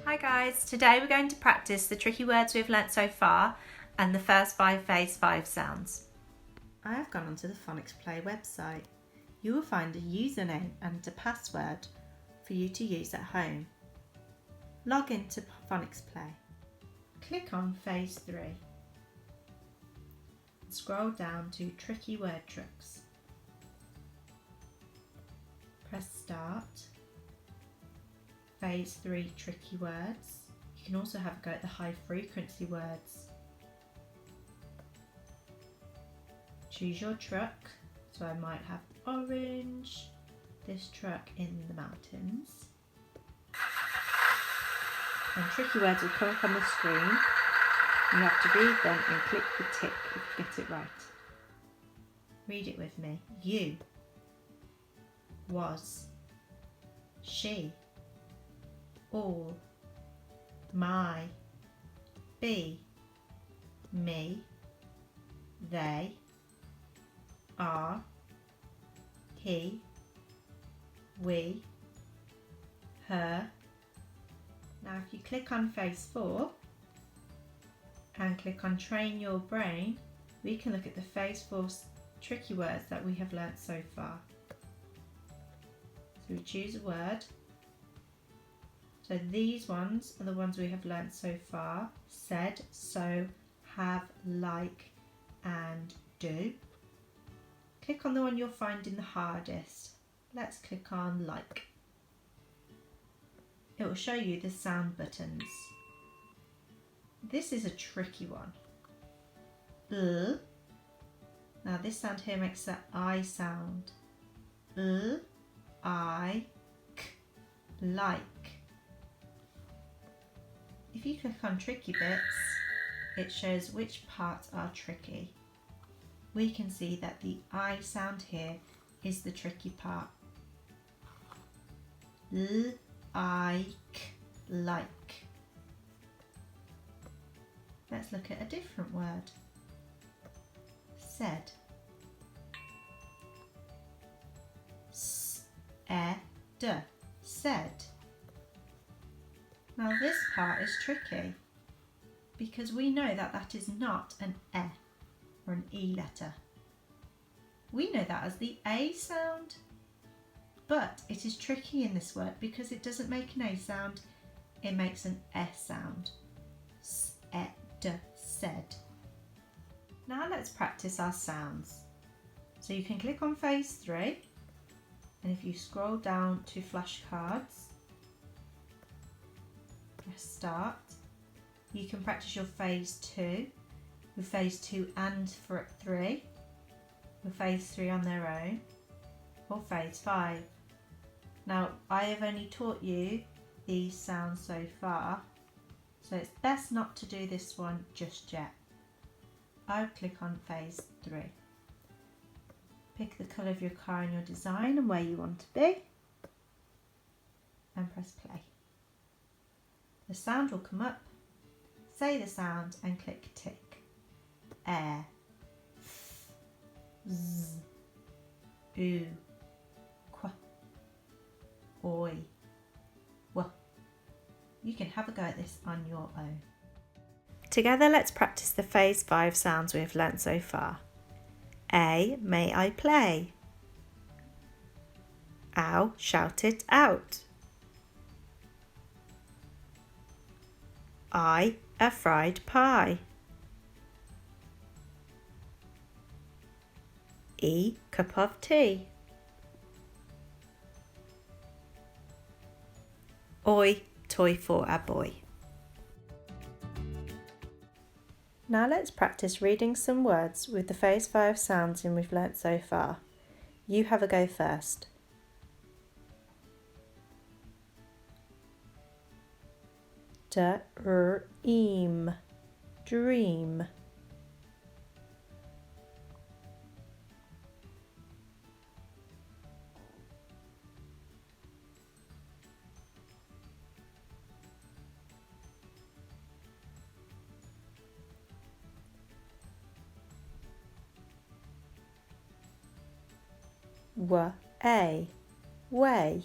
Hi guys, today we're going to practice the tricky words we've learnt so far and the first 5 phase 5 sounds. I have gone onto the Phonics Play website. You will find a username and a password for you to use at home. Log into Phonics Play. Click on phase 3. Scroll down to Tricky Word Tricks. Press Start. Phase 3 tricky words. You can also have a go at the high frequency words. Choose your truck. So I might have orange, this truck in the mountains. And tricky words will come up on the screen. You have to read them and click the tick if you get it right. Read it with me. You, was, she, all, my, be, me, they, are, he, we, her. Now if you click on phase 4 and click on train your brain, we can look at the phase 4 tricky words that we have learnt so far. So we choose a word. So these ones are the ones we have learnt so far: said, so, have, like, and do. Click on the one you're finding the hardest. Let's click on like. It will show you the sound buttons. This is a tricky one. Now this sound here makes the I sound. I, k, like. If you click on tricky bits, it shows which parts are tricky. We can see that the I sound here is the tricky part. Like, like. Let's look at a different word. Said. S-e-d, said. Now this part is tricky because we know that that is not an E or an E letter. We know that as the A sound, but it is tricky in this word because it doesn't make an A sound, it makes an S sound. S-e-d, said. Now let's practice our sounds. So you can click on phase 3, and if you scroll down to flashcards, press start. You can practice your phase 2, your phase 2 and 3, your phase 3 on their own, or phase 5. Now I have only taught you these sounds so far, so it's best not to do this one just yet. I would click on phase 3. Pick the colour of your car and your design and where you want to be, and press play. The sound will come up, say the sound and click tick. Air, f, z, oo, qu, oi, w. You can have a go at this on your own. Together let's practice the phase 5 sounds we have learnt so far. A, may I play? Ow, shout it out. I, a fried pie. E, cup of tea. Oi, toy for a boy. Now let's practice reading some words with the phase 5 sounds in we've learnt so far. You have a go first. Dream, dream. Way, way.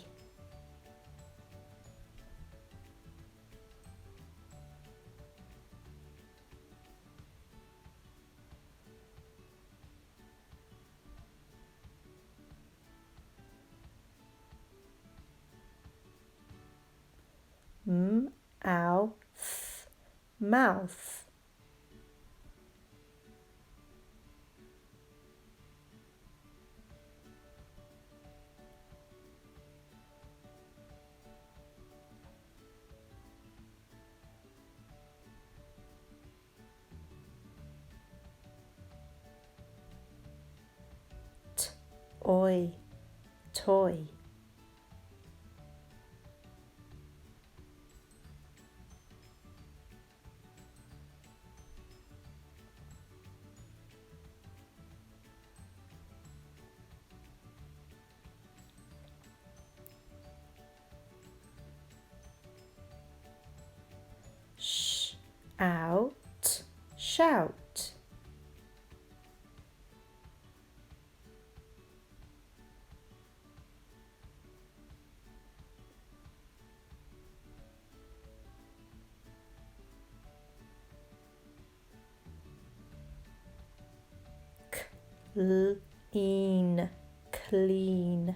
mouth. Oi, toy. Out, shout. Clean, clean.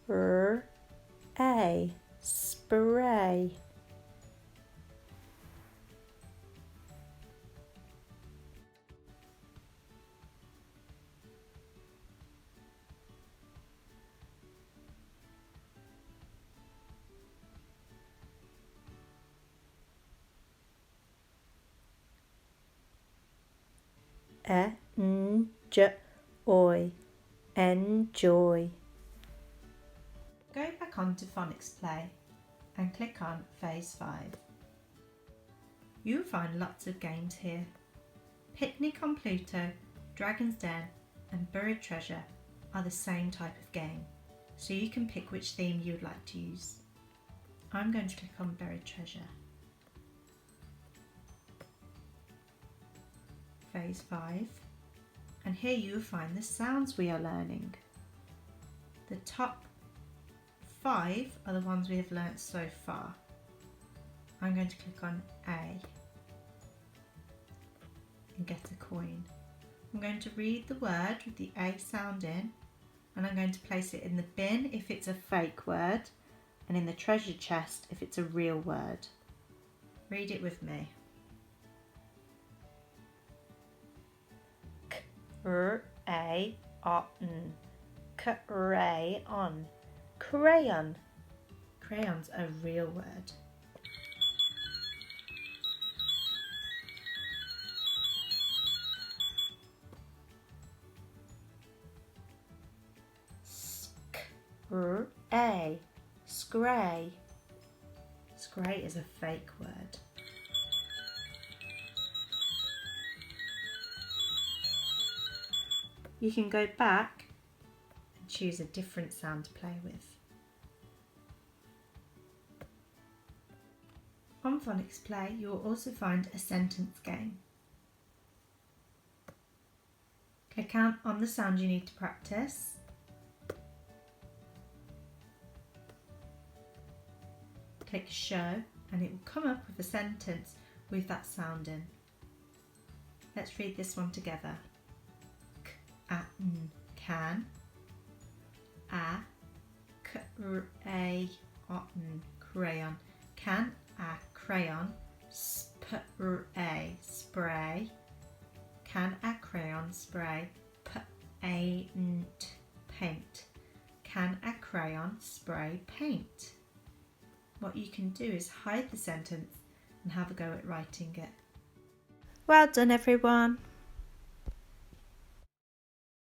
Spray, spray. Enjoy, enjoy. Go back onto Phonics Play and click on Phase 5. You'll find lots of games here. Picnic on Pluto, Dragon's Den and Buried Treasure are the same type of game, so you can pick which theme you would like to use. I'm going to click on Buried Treasure. Phase 5, and here you will find the sounds we are learning. The top 5 are the ones we have learnt so far. I'm going to click on A and get a coin. I'm going to read the word with the A sound in, and I'm going to place it in the bin if it's a fake word and in the treasure chest if it's a real word. Read it with me. Crayon, crayon, crayon. Crayon's a real word. Scray, scray. Scray is a fake word. You can go back and choose a different sound to play with. On Phonics Play, you will also find a sentence game. Click on the sound you need to practice. Click Show and it will come up with a sentence with that sound in. Let's read this one together. Can, crayon, crayon. Can a crayon spray, spray? Can a crayon spray paint, paint? Can a crayon spray paint? What you can do is hide the sentence and have a go at writing it. Well done, everyone.